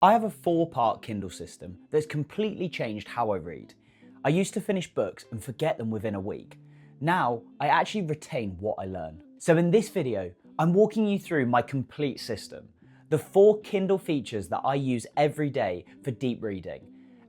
I have a 4-part Kindle system that's completely changed how I read. I used to finish books and forget them within a week. Now, I actually retain what I learn. So in this video, I'm walking you through my complete system, the 4 Kindle features that I use every day for deep reading.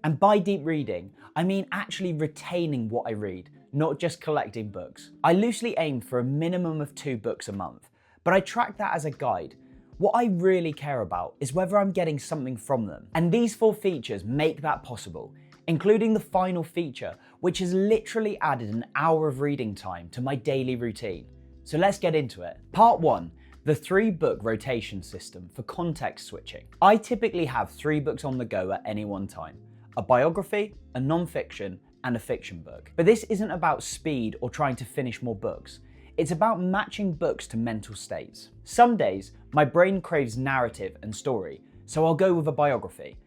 And by deep reading, I mean actually retaining what I read, not just collecting books. I loosely aim for a minimum of 2 books a month, but I track that as a guide. What I really care about is whether I'm getting something from them. And these 4 features make that possible, including the final feature, which has literally added an hour of reading time to my daily routine. So let's get into it. Part 1, the 3-book rotation system for context switching. I typically have 3 books on the go at any one time: a biography, a non-fiction, and a fiction book. But this isn't about speed or trying to finish more books. It's about matching books to mental states. Some days, my brain craves narrative and story, so I'll go with a biography.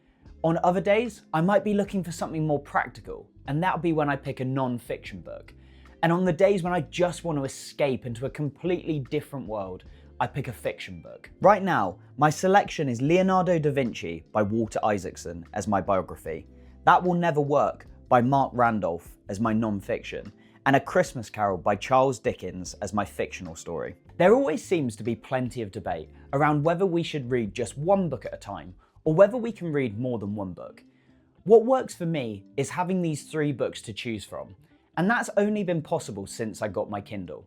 On other days, I might be looking for something more practical, and that'll be when I pick a non-fiction book. And on the days when I just want to escape into a completely different world, I pick a fiction book. Right now, my selection is Leonardo da Vinci by Walter Isaacson as my biography, That Will Never Work by Mark Randolph as my non-fiction, and A Christmas Carol by Charles Dickens as my fictional story. There always seems to be plenty of debate around whether we should read just one book at a time, or whether we can read more than one book. What works for me is having these 3 books to choose from, and that's only been possible since I got my Kindle.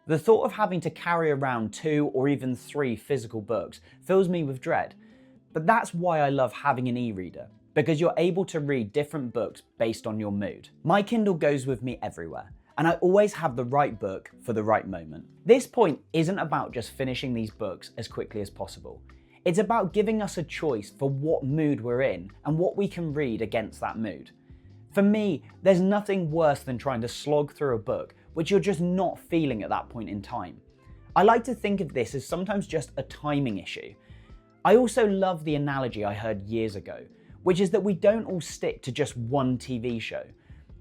The thought of having to carry around 2 or even 3 physical books fills me with dread, but that's why I love having an e-reader, because you're able to read different books based on your mood. My Kindle goes with me everywhere, and I always have the right book for the right moment. This point isn't about just finishing these books as quickly as possible. It's about giving us a choice for what mood we're in and what we can read against that mood. For me, there's nothing worse than trying to slog through a book which you're just not feeling at that point in time. I like to think of this as sometimes just a timing issue. I also love the analogy I heard years ago, which is that we don't all stick to just one TV show.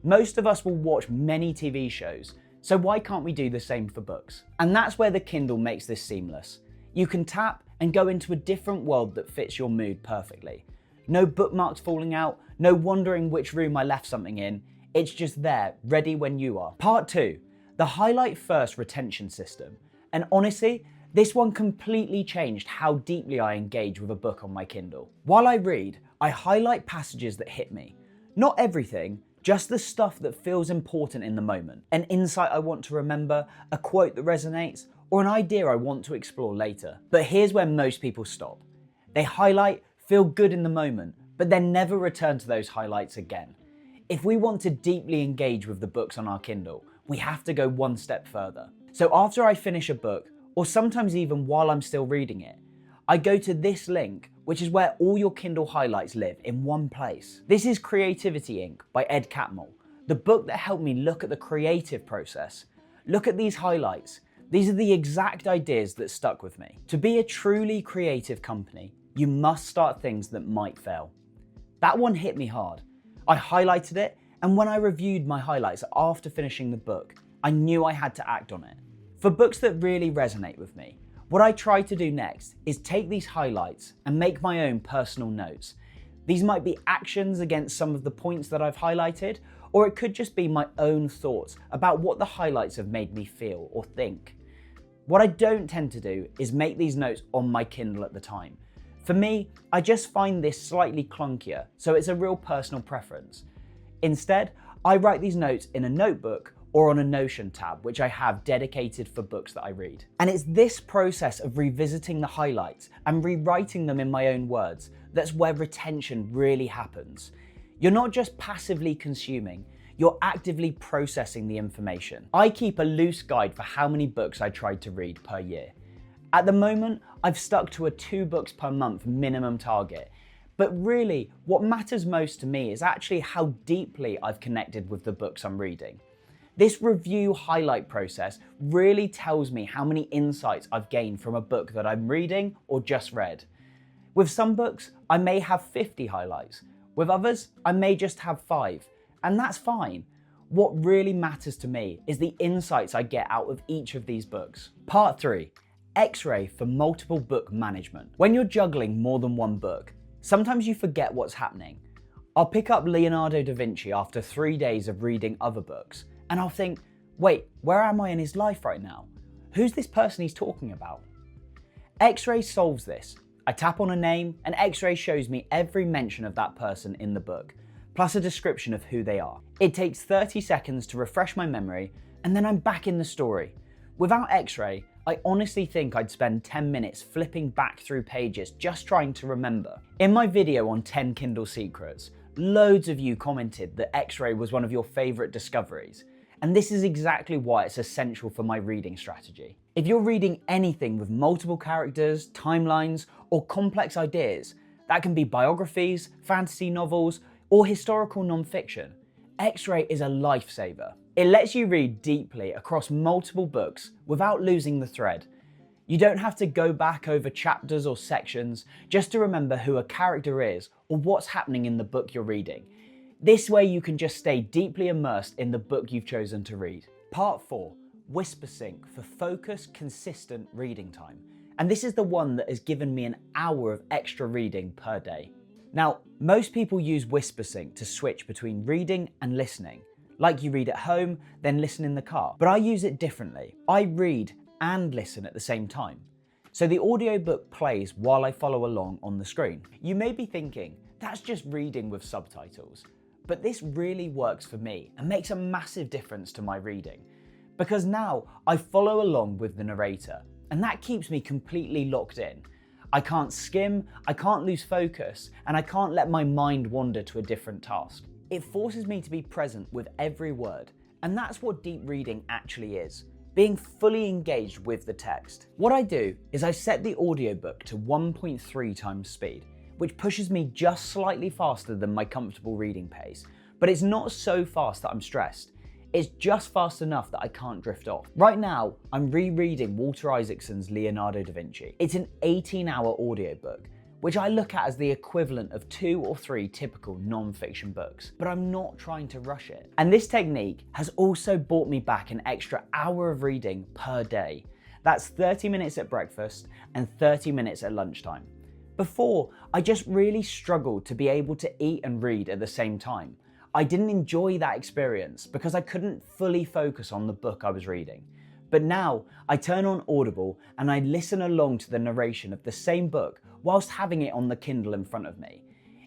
Most of us will watch many TV shows, so why can't we do the same for books? And that's where the Kindle makes this seamless. You can tap and go into a different world that fits your mood perfectly. No bookmarks falling out, no wondering which room I left something in. It's just there, ready when you are. Part 2, the highlight first retention system. And honestly, this one completely changed how deeply I engage with a book on my Kindle. While I read, I highlight passages that hit me. Not everything, just the stuff that feels important in the moment. An insight I want to remember, a quote that resonates, or an idea I want to explore later. But here's where most people stop. They highlight, feel good in the moment, but then never return to those highlights again. If we want to deeply engage with the books on our Kindle, we have to go one step further. So after I finish a book, or sometimes even while I'm still reading it, I go to this link, which is where all your Kindle highlights live in one place. This is Creativity Inc. by Ed Catmull, the book that helped me look at the creative process. Look at these highlights. These are the exact ideas that stuck with me. To be a truly creative company, you must start things that might fail. That one hit me hard. I highlighted it, and when I reviewed my highlights after finishing the book, I knew I had to act on it. For books that really resonate with me, what I try to do next is take these highlights and make my own personal notes. These might be actions against some of the points that I've highlighted, or it could just be my own thoughts about what the highlights have made me feel or think. What I don't tend to do is make these notes on my Kindle at the time. For me, I just find this slightly clunkier, so it's a real personal preference. Instead, I write these notes in a notebook or on a Notion tab, which I have dedicated for books that I read. And it's this process of revisiting the highlights and rewriting them in my own words that's where retention really happens. You're not just passively consuming, you're actively processing the information. I keep a loose guide for how many books I try to read per year. At the moment, I've stuck to a 2 books per month minimum target. But really, what matters most to me is actually how deeply I've connected with the books I'm reading. This review highlight process really tells me how many insights I've gained from a book that I'm reading or just read. With some books, I may have 50 highlights. With others, I may just have 5, and that's fine. What really matters to me is the insights I get out of each of these books. Part 3, X-ray for multiple book management. When you're juggling more than one book, Sometimes you forget what's happening. I'll pick up Leonardo da Vinci after 3 days of reading other books, and I'll think, wait, where am I in his life right now? Who's this person he's talking about? X-Ray solves this. I tap on a name, and X-Ray shows me every mention of that person in the book, plus a description of who they are. It takes 30 seconds to refresh my memory, and then I'm back in the story. Without X-Ray, I honestly think I'd spend 10 minutes flipping back through pages just trying to remember. In my video on 10 Kindle secrets, loads of you commented that X-Ray was one of your favourite discoveries, and this is exactly why it's essential for my reading strategy. If you're reading anything with multiple characters, timelines, or complex ideas, that can be biographies, fantasy novels, or historical non-fiction, X-Ray is a lifesaver. It lets you read deeply across multiple books without losing the thread. You don't have to go back over chapters or sections just to remember who a character is or what's happening in the book you're reading. This way you can just stay deeply immersed in the book you've chosen to read. Part 4, Whispersync for focused, consistent reading time. And this is the one that has given me an hour of extra reading per day. Now, most people use Whispersync to switch between reading and listening. Like you read at home, then listen in the car. But I use it differently. I read and listen at the same time. So the audiobook plays while I follow along on the screen. You may be thinking, that's just reading with subtitles. But this really works for me and makes a massive difference to my reading. Because now I follow along with the narrator, and that keeps me completely locked in. I can't skim, I can't lose focus, and I can't let my mind wander to a different task. It forces me to be present with every word, and that's what deep reading actually is, being fully engaged with the text. What I do is I set the audiobook to 1.3 times speed, which pushes me just slightly faster than my comfortable reading pace, but it's not so fast that I'm stressed. It's just fast enough that I can't drift off. Right now, I'm rereading Walter Isaacson's Leonardo da Vinci. It's an 18-hour audiobook, which I look at as the equivalent of 2 or 3 typical non-fiction books, but I'm not trying to rush it. And this technique has also brought me back an extra hour of reading per day. That's 30 minutes at breakfast and 30 minutes at lunchtime. Before, I just really struggled to be able to eat and read at the same time. I didn't enjoy that experience because I couldn't fully focus on the book I was reading. But now, I turn on Audible and I listen along to the narration of the same book whilst having it on the Kindle in front of me.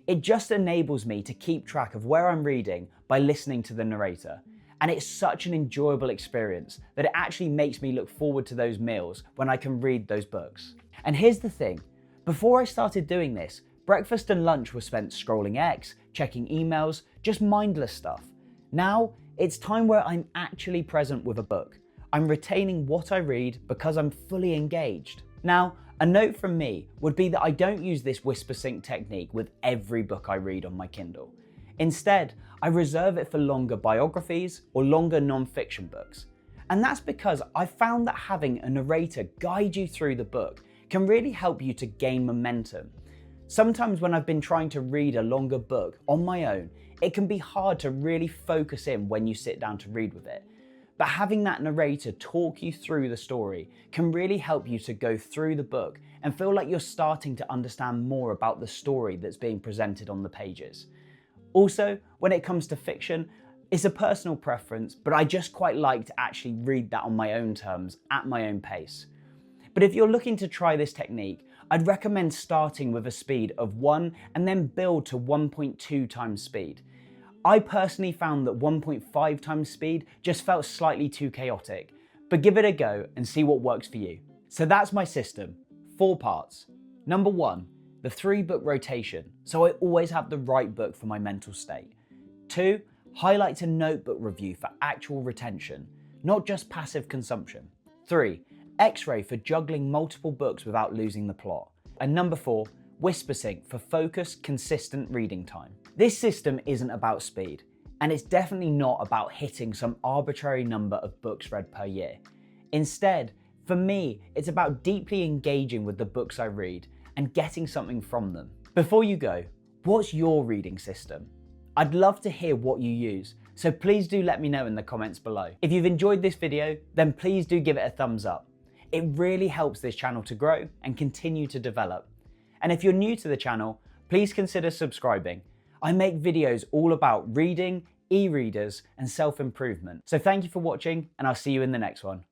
It just enables me to keep track of where I'm reading by listening to the narrator. And it's such an enjoyable experience that it actually makes me look forward to those meals when I can read those books. And here's the thing, before I started doing this, breakfast and lunch were spent scrolling X, checking emails, just mindless stuff. Now, it's time where I'm actually present with a book. I'm retaining what I read because I'm fully engaged. Now, a note from me would be that I don't use this Whispersync technique with every book I read on my Kindle. Instead, I reserve it for longer biographies or longer non-fiction books. And that's because I found that having a narrator guide you through the book can really help you to gain momentum. Sometimes when I've been trying to read a longer book on my own, it can be hard to really focus in when you sit down to read with it. But having that narrator talk you through the story can really help you to go through the book and feel like you're starting to understand more about the story that's being presented on the pages. Also, when it comes to fiction, it's a personal preference, but I just quite like to actually read that on my own terms, at my own pace. But if you're looking to try this technique, I'd recommend starting with a speed of 1 and then build to 1.2 times speed. I personally found that 1.5 times speed just felt slightly too chaotic, but give it a go and see what works for you. So that's my system, 4 parts. Number 1, the 3-book rotation, so I always have the right book for my mental state. 2, highlight to notebook review for actual retention, not just passive consumption. 3, X-ray for juggling multiple books without losing the plot. And number 4, Whispersync for focused, consistent reading time. This system isn't about speed, and it's definitely not about hitting some arbitrary number of books read per year. Instead, for me, it's about deeply engaging with the books I read and getting something from them. Before you go, what's your reading system? I'd love to hear what you use, so please do let me know in the comments below. If you've enjoyed this video, then please do give it a thumbs up. It really helps this channel to grow and continue to develop. And if you're new to the channel, please consider subscribing. I make videos all about reading, e-readers, and self-improvement. So thank you for watching, and I'll see you in the next one.